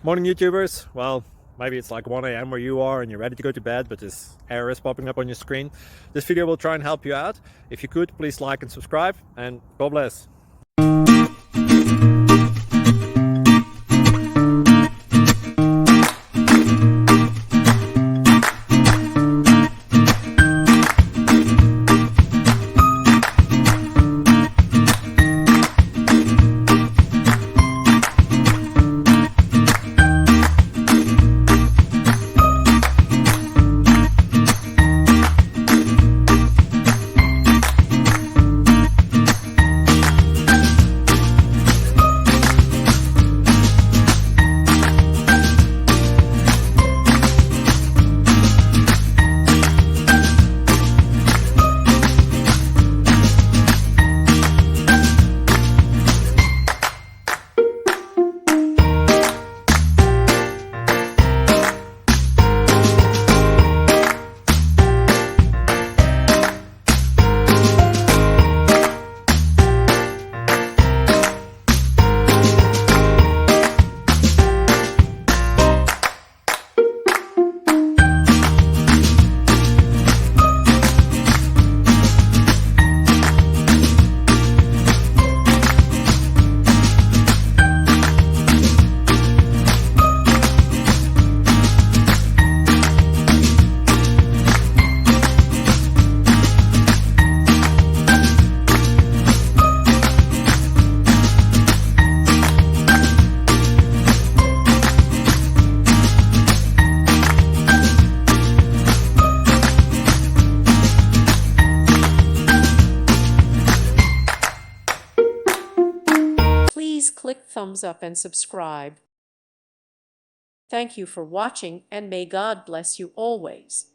Morning YouTubers. Well, maybe it's like 1 a.m. where you are and you're ready to go to bed, but this error is popping up on your screen. This video will try and help you out. If you could, please like and subscribe, and God bless. Please click thumbs up and subscribe. Thank you for watching, and may God bless you always.